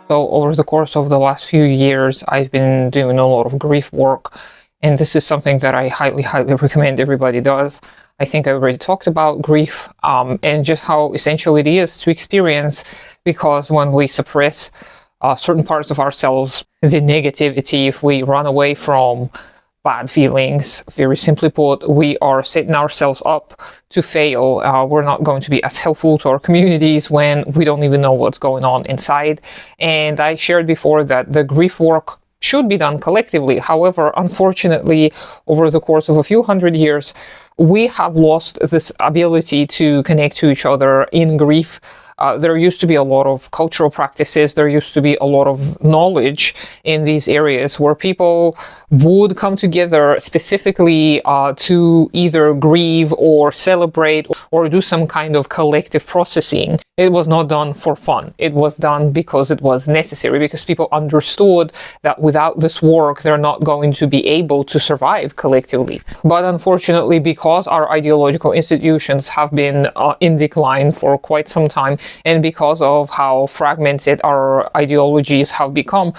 So over the course of the last few years, I've been doing a lot of grief work, and this is something that I highly, highly recommend everybody does. I think I already talked about grief and just how essential it is to experience, because when we suppress certain parts of ourselves, the negativity, if we run away from bad feelings, very simply put, we are setting ourselves up to fail. We're not going to be as helpful to our communities when we don't even know what's going on inside. And I shared before that the grief work should be done collectively. However, unfortunately, over the course of a few hundred years, we have lost this ability to connect to each other in grief. There used to be a lot of cultural practices, there used to be a lot of knowledge in these areas where people would come together specifically to either grieve or celebrate or do some kind of collective processing. It was not done for fun. It was done because it was necessary, because people understood that without this work, they're not going to be able to survive collectively. But unfortunately, because our ideological institutions have been in decline for quite some time, and because of how fragmented our ideologies have become,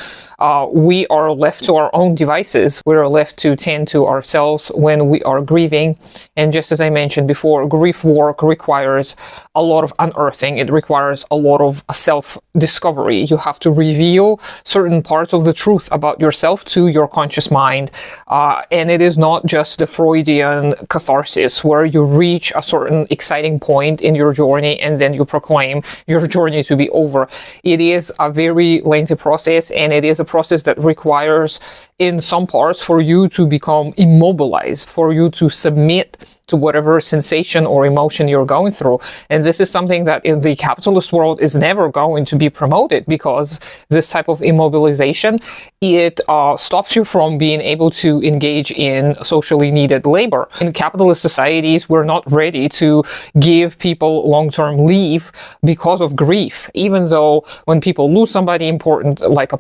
we are left to our own devices. We're left to tend to ourselves when we are grieving. And just as I mentioned before, grief work requires a lot of unearthing. It requires a lot of self-discovery. You have to reveal certain parts of the truth about yourself to your conscious mind. And it is not just the Freudian catharsis where you reach a certain exciting point in your journey and then you proclaim your journey to be over. It is a very lengthy process, and it is a process that requires in some parts for you to become immobilized, for you to submit to whatever sensation or emotion you're going through. And this is something that in the capitalist world is never going to be promoted, because this type of immobilization, it stops you from being able to engage in socially needed labor. In capitalist societies, we're not ready to give people long-term leave because of grief, even though when people lose somebody important, like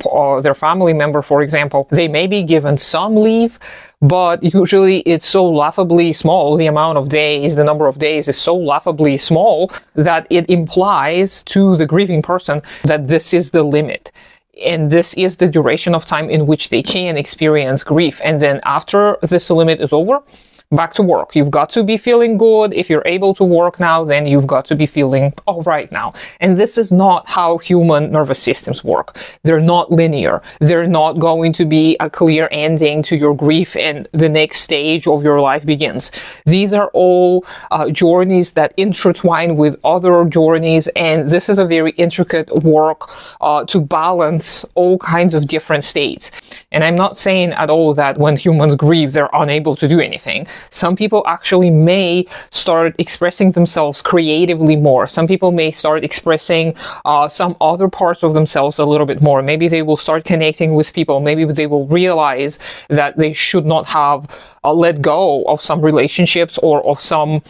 their family member, for example, they may be given some leave, but usually it's so laughably small. The amount of days, the number of days is so laughably small that it implies to the grieving person that this is the limit. And this is the duration of time in which they can experience grief. And then after this limit is over, back to work. You've got to be feeling good. If you're able to work now, then you've got to be feeling all right now. And this is not how human nervous systems work. They're not linear. They're not going to be a clear ending to your grief and the next stage of your life begins. These are all journeys that intertwine with other journeys. And this is a very intricate work to balance all kinds of different states. And I'm not saying at all that when humans grieve, they're unable to do anything. Some people actually may start expressing themselves creatively more. Some people may start expressing some other parts of themselves a little bit more. Maybe they will start connecting with people. Maybe they will realize that they should not have let go of some relationships or of some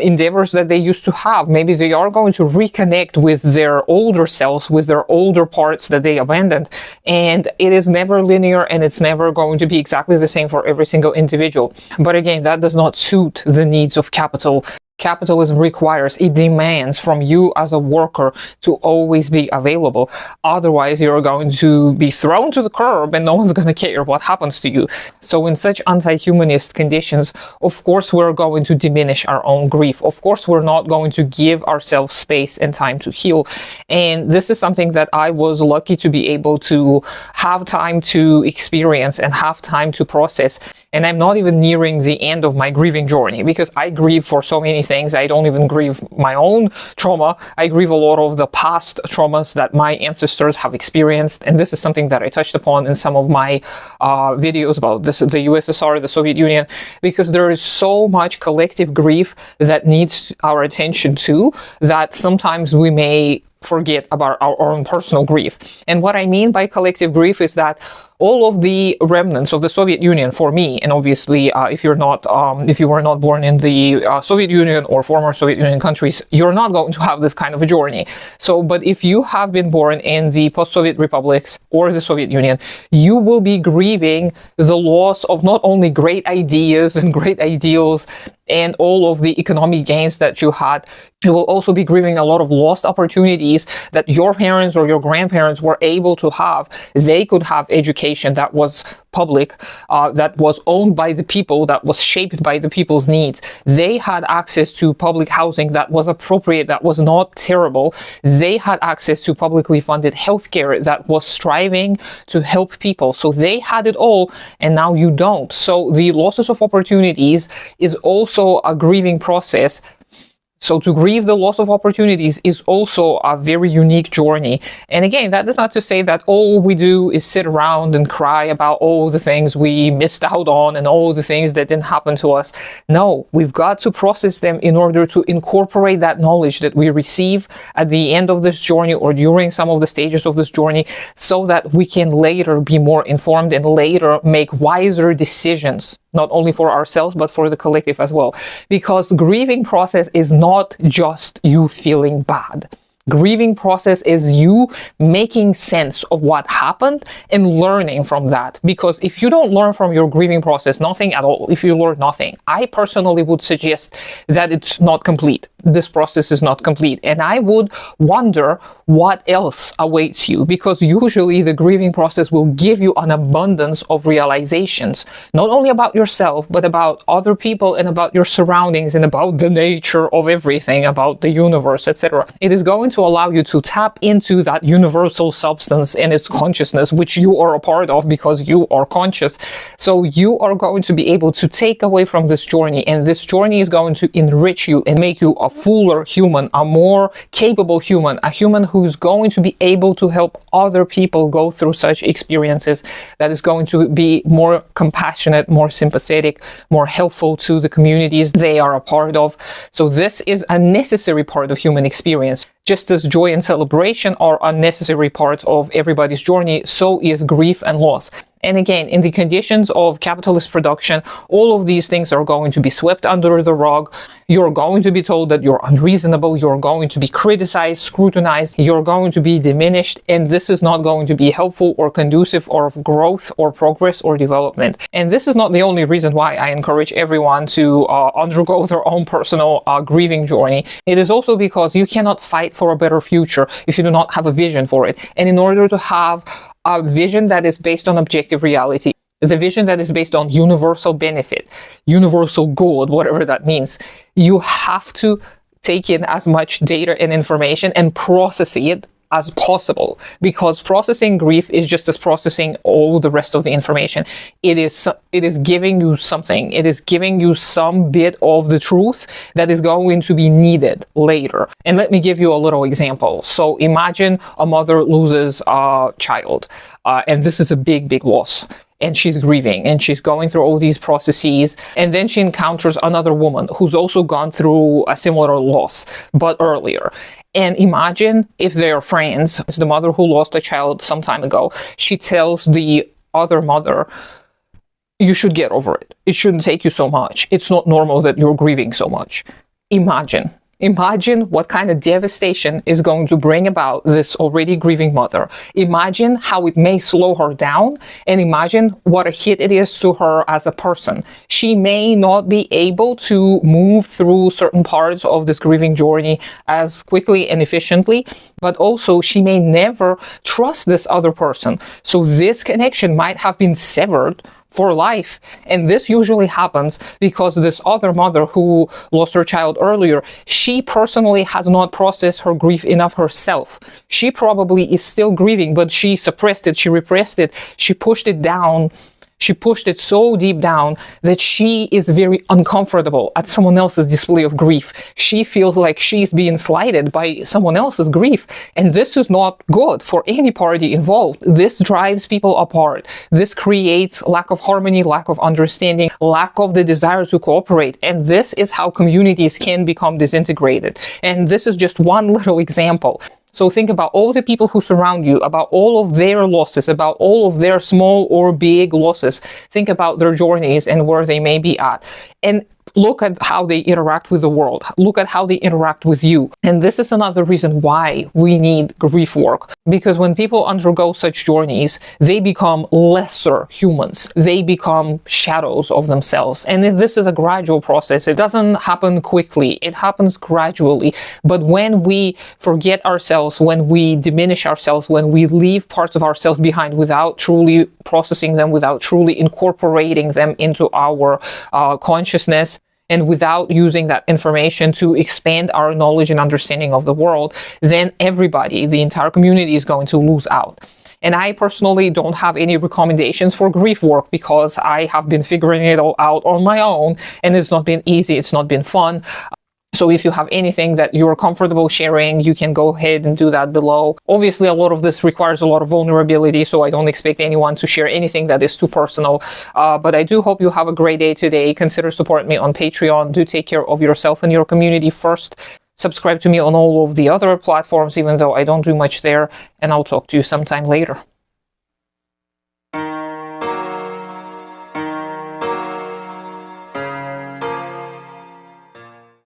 endeavors that they used to have. Maybe they are going to reconnect with their older selves, with their older parts that they abandoned. And it is never linear, and it's never going to be exactly the same for every single individual. But again, that does not suit the needs of capital. Capitalism requires, it demands from you as a worker to always be available. Otherwise, you're going to be thrown to the curb and no one's going to care what happens to you. So in such anti-humanist conditions, of course, we're going to diminish our own grief. Of course, we're not going to give ourselves space and time to heal. And this is something that I was lucky to be able to have time to experience and have time to process. And I'm not even nearing the end of my grieving journey, because I grieve for so many things. I don't even grieve my own trauma. I grieve a lot of the past traumas that my ancestors have experienced. And this is something that I touched upon in some of my videos about the USSR, the Soviet Union, because there is so much collective grief that needs our attention too, that sometimes we may forget about our own personal grief. And what I mean by collective grief is that all of the remnants of the Soviet Union for me, and obviously if you were not born in the Soviet Union or former Soviet Union countries, you're not going to have this kind of a journey. So, but if you have been born in the post-Soviet republics or the Soviet Union, you will be grieving the loss of not only great ideas and great ideals and all of the economic gains that you had. You will also be grieving a lot of lost opportunities that your parents or your grandparents were able to have. They could have education that was public, that was owned by the people, that was shaped by the people's needs. They had access to public housing that was appropriate, that was not terrible. They had access to publicly funded healthcare that was striving to help people. So they had it all, and now you don't. So the losses of opportunities is also a grieving process. So to grieve the loss of opportunities is also a very unique journey. And again, that is not to say that all we do is sit around and cry about all the things we missed out on and all the things that didn't happen to us. No, we've got to process them in order to incorporate that knowledge that we receive at the end of this journey or during some of the stages of this journey, so that we can later be more informed and later make wiser decisions, not only for ourselves, but for the collective as well. Because grieving process is not just you feeling bad. Grieving process is you making sense of what happened and learning from that. Because if you don't learn from your grieving process, nothing at all, if you learn nothing, I personally would suggest that it's not complete. This process is not complete. And I would wonder what else awaits you, because usually the grieving process will give you an abundance of realizations, not only about yourself, but about other people and about your surroundings and about the nature of everything, about the universe, etc. It is going to allow you to tap into that universal substance and its consciousness, which you are a part of because you are conscious. So you are going to be able to take away from this journey, and this journey is going to enrich you and make you a fuller human, a more capable human, a human who's going to be able to help other people go through such experiences, that is going to be more compassionate, more sympathetic, more helpful to the communities they are a part of. So this is a necessary part of human experience. Just as joy and celebration are a necessary part of everybody's journey, so is grief and loss. And again, in the conditions of capitalist production, all of these things are going to be swept under the rug. You're going to be told that you're unreasonable. You're going to be criticized, scrutinized. You're going to be diminished. And this is not going to be helpful or conducive of growth or progress or development. And this is not the only reason why I encourage everyone to undergo their own personal grieving journey. It is also because you cannot fight for a better future if you do not have a vision for it. And in order to have a vision that is based on objective reality, the vision that is based on universal benefit, universal good, whatever that means, you have to take in as much data and information and process it as possible, because processing grief is just as processing all the rest of the information. It is giving you something. It is giving you some bit of the truth that is going to be needed later. And let me give you a little example. So imagine a mother loses a child, and this is a big, big loss. And she's grieving and she's going through all these processes. And then she encounters another woman who's also gone through a similar loss, but earlier. And imagine if they're friends. It's the mother who lost a child some time ago. She tells the other mother, you should get over it. It shouldn't take you so much. It's not normal that you're grieving so much. Imagine what kind of devastation is going to bring about this already grieving mother. Imagine how it may slow her down, and imagine what a hit it is to her as a person. She may not be able to move through certain parts of this grieving journey as quickly and efficiently, but also she may never trust this other person. So this connection might have been severed for life. And this usually happens because this other mother who lost her child earlier, she personally has not processed her grief enough herself. She probably is still grieving, but she suppressed it, she repressed it, she pushed it down. She pushed it so deep down that she is very uncomfortable at someone else's display of grief. She feels like she's being slighted by someone else's grief. And this is not good for any party involved. This drives people apart. This creates lack of harmony, lack of understanding, lack of the desire to cooperate. And this is how communities can become disintegrated. And this is just one little example. So think about all the people who surround you, about all of their losses, about all of their small or big losses. Think about their journeys and where they may be at. And look at how they interact with the world. Look at how they interact with you. And this is another reason why we need grief work. Because when people undergo such journeys, they become lesser humans. They become shadows of themselves. And this is a gradual process. It doesn't happen quickly. It happens gradually. But when we forget ourselves, when we diminish ourselves, when we leave parts of ourselves behind without truly processing them, without truly incorporating them into our consciousness, and without using that information to expand our knowledge and understanding of the world, then everybody, the entire community, is going to lose out. And I personally don't have any recommendations for grief work because I have been figuring it all out on my own, and it's not been easy, it's not been fun. So if you have anything that you're comfortable sharing, you can go ahead and do that below. Obviously, a lot of this requires a lot of vulnerability, so I don't expect anyone to share anything that is too personal. But I do hope you have a great day today. Consider supporting me on Patreon. Do take care of yourself and your community first. Subscribe to me on all of the other platforms, even though I don't do much there. And I'll talk to you sometime later.